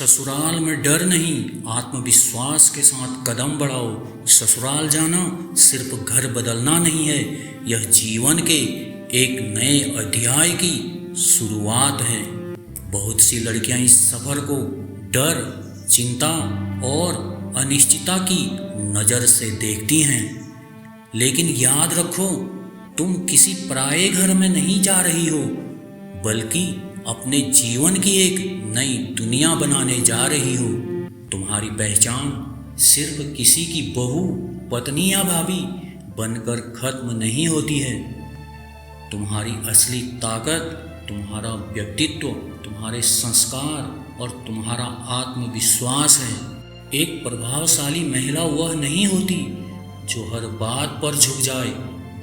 ससुराल में डर नहीं, आत्मविश्वास के साथ कदम बढ़ाओ। ससुराल जाना सिर्फ घर बदलना नहीं है, यह जीवन के एक नए अध्याय की शुरुआत है। बहुत सी लड़कियां इस सफ़र को डर, चिंता और अनिश्चितता की नज़र से देखती हैं, लेकिन याद रखो, तुम किसी पराये घर में नहीं जा रही हो, बल्कि अपने जीवन की एक नई दुनिया बनाने जा रही हो। तुम्हारी पहचान सिर्फ किसी की बहू, पत्नी या भाभी बनकर खत्म नहीं होती है। तुम्हारी असली ताकत तुम्हारा व्यक्तित्व, तुम्हारे संस्कार और तुम्हारा आत्मविश्वास है। एक प्रभावशाली महिला वह नहीं होती जो हर बात पर झुक जाए,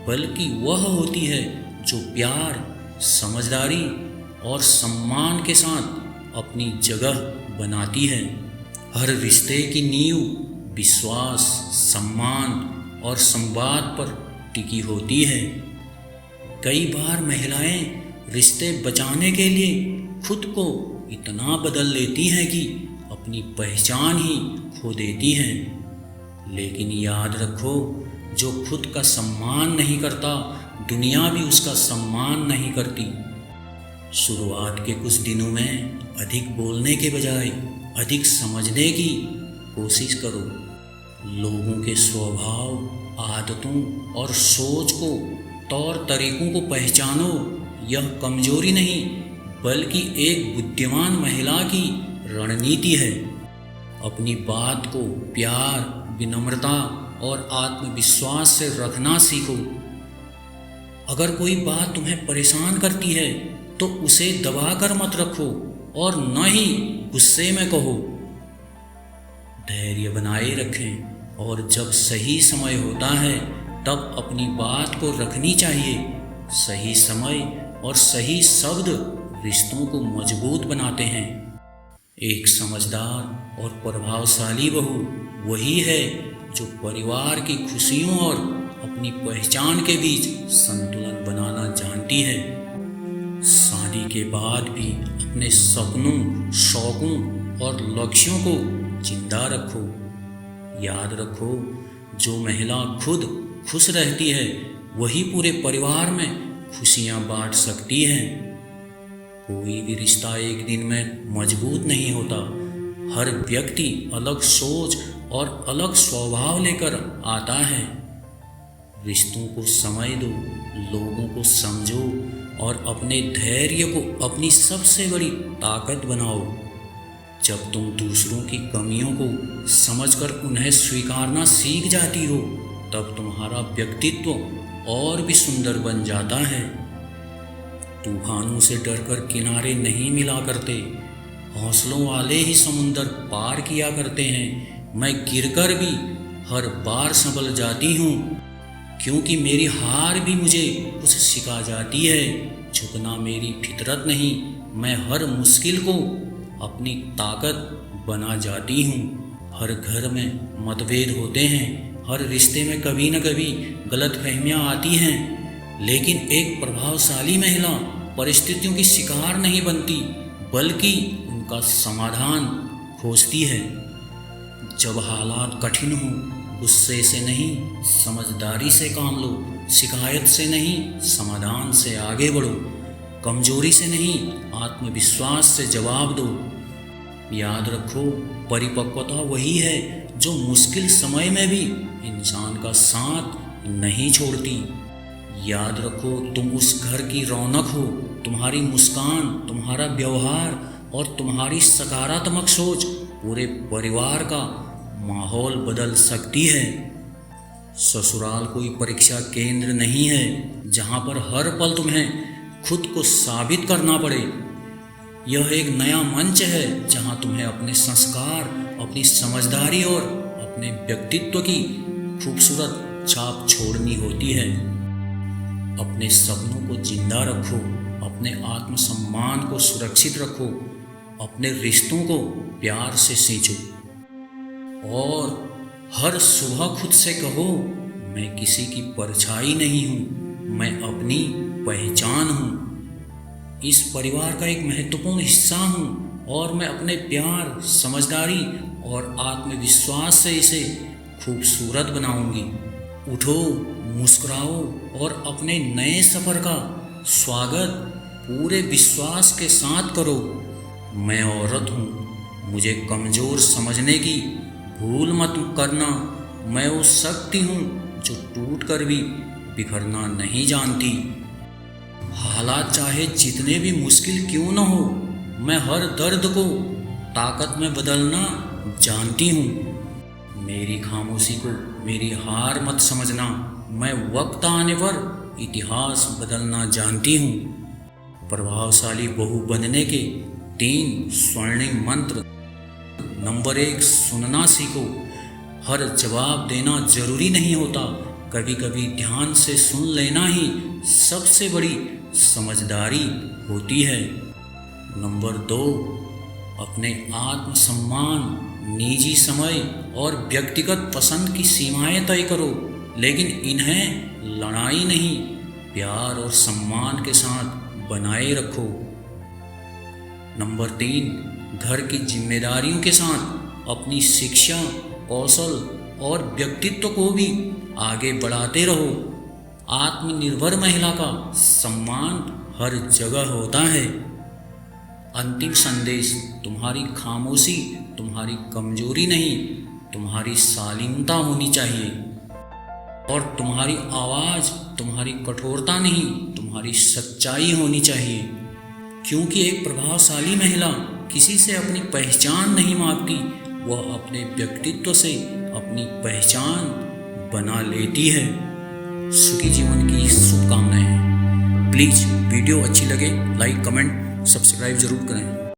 बल्कि वह होती है जो प्यार, समझदारी और सम्मान के साथ अपनी जगह बनाती है। हर रिश्ते की नींव विश्वास, सम्मान और संवाद पर टिकी होती है। कई बार महिलाएं रिश्ते बचाने के लिए खुद को इतना बदल लेती हैं कि अपनी पहचान ही खो देती हैं। लेकिन याद रखो, जो खुद का सम्मान नहीं करता, दुनिया भी उसका सम्मान नहीं करती। शुरुआत के कुछ दिनों में अधिक बोलने के बजाय अधिक समझने की कोशिश करो। लोगों के स्वभाव, आदतों और सोच को, तौर तरीकों को पहचानो। यह कमजोरी नहीं, बल्कि एक बुद्धिमान महिला की रणनीति है। अपनी बात को प्यार, विनम्रता और आत्मविश्वास से रखना सीखो। अगर कोई बात तुम्हें परेशान करती है तो उसे दबाकर मत रखो और न ही गुस्से में कहो। धैर्य बनाए रखें और जब सही समय होता है तब अपनी बात को रखनी चाहिए। सही समय और सही शब्द रिश्तों को मजबूत बनाते हैं। एक समझदार और प्रभावशाली बहू वही है जो परिवार की खुशियों और अपनी पहचान के बीच संतुलन बनाना जानती है। शादी के बाद भी अपने सपनों, शौकों और लक्ष्यों को जिंदा रखो। याद रखो, जो महिला खुद खुश रहती है वही पूरे परिवार में खुशियां बांट सकती है। कोई भी रिश्ता एक दिन में मजबूत नहीं होता। हर व्यक्ति अलग सोच और अलग स्वभाव लेकर आता है। रिश्तों को समय दो, लोगों को समझो और अपने धैर्य को अपनी सबसे बड़ी ताकत बनाओ। जब तुम दूसरों की कमियों को समझकर उन्हें स्वीकारना सीख जाती हो, तब तुम्हारा व्यक्तित्व और भी सुंदर बन जाता है। तूफानों से डरकर किनारे नहीं मिला करते, हौसलों वाले ही समुंदर पार किया करते हैं। मैं गिरकर भी हर बार संभल जाती हूँ, क्योंकि मेरी हार भी मुझे कुछ सिखा जाती है। झुकना मेरी फितरत नहीं, मैं हर मुश्किल को अपनी ताकत बना जाती हूँ। हर घर में मतभेद होते हैं, हर रिश्ते में कभी न कभी गलतफहमियाँ आती हैं, लेकिन एक प्रभावशाली महिला परिस्थितियों की शिकार नहीं बनती, बल्कि उनका समाधान खोजती है। जब हालात कठिन हों, गुस्से से नहीं, समझदारी से काम लो। शिकायत से नहीं, समाधान से आगे बढ़ो। कमजोरी से नहीं, आत्मविश्वास से जवाब दो। याद रखो, परिपक्वता वही है जो मुश्किल समय में भी इंसान का साथ नहीं छोड़ती। याद रखो, तुम उस घर की रौनक हो। तुम्हारी मुस्कान, तुम्हारा व्यवहार और तुम्हारी सकारात्मक सोच पूरे परिवार का माहौल बदल सकती है। ससुराल कोई परीक्षा केंद्र नहीं है जहाँ पर हर पल तुम्हें खुद को साबित करना पड़े। यह एक नया मंच है जहाँ तुम्हें अपने संस्कार, अपनी समझदारी और अपने व्यक्तित्व की खूबसूरत छाप छोड़नी होती है। अपने सपनों को जिंदा रखो, अपने आत्मसम्मान को सुरक्षित रखो, अपने रिश्तों को प्यार से सींचो और हर सुबह खुद से कहो, मैं किसी की परछाई नहीं हूँ, मैं अपनी पहचान हूँ। इस परिवार का एक महत्वपूर्ण हिस्सा हूँ और मैं अपने प्यार, समझदारी और आत्मविश्वास से इसे खूबसूरत बनाऊंगी। उठो, मुस्कुराओ और अपने नए सफ़र का स्वागत पूरे विश्वास के साथ करो। मैं औरत हूँ, मुझे कमज़ोर समझने की भूल मत करना। मैं वो शक्ति हूँ जो टूट कर भी बिखरना नहीं जानती। हालात चाहे जितने भी मुश्किल क्यों न हो, मैं हर दर्द को ताकत में बदलना जानती हूँ। मेरी खामोशी को मेरी हार मत समझना। मैं वक्त आने पर इतिहास बदलना जानती हूँ। प्रभावशाली बहू बनने के 3 स्वर्णिम मंत्र। नंबर 1, सुनना सीखो। हर जवाब देना जरूरी नहीं होता, कभी कभी ध्यान से सुन लेना ही सबसे बड़ी समझदारी होती है। नंबर 2, अपने आत्मसम्मान, निजी समय और व्यक्तिगत पसंद की सीमाएं तय करो, लेकिन इन्हें लड़ाई नहीं, प्यार और सम्मान के साथ बनाए रखो। नंबर 3, घर की जिम्मेदारियों के साथ अपनी शिक्षा, कौशल और व्यक्तित्व को भी आगे बढ़ाते रहो। आत्मनिर्भर महिला का सम्मान हर जगह होता है। अंतिम संदेश, तुम्हारी खामोशी तुम्हारी कमजोरी नहीं, तुम्हारी शालीनता होनी चाहिए। और तुम्हारी आवाज़ तुम्हारी कठोरता नहीं, तुम्हारी सच्चाई होनी चाहिए। क्योंकि एक प्रभावशाली महिला किसी से अपनी पहचान नहीं मांगती, वह अपने व्यक्तित्व से अपनी पहचान बना लेती है। सुखी जीवन की शुभकामनाएं। प्लीज़ वीडियो अच्छी लगे लाइक, कमेंट, सब्सक्राइब जरूर करें।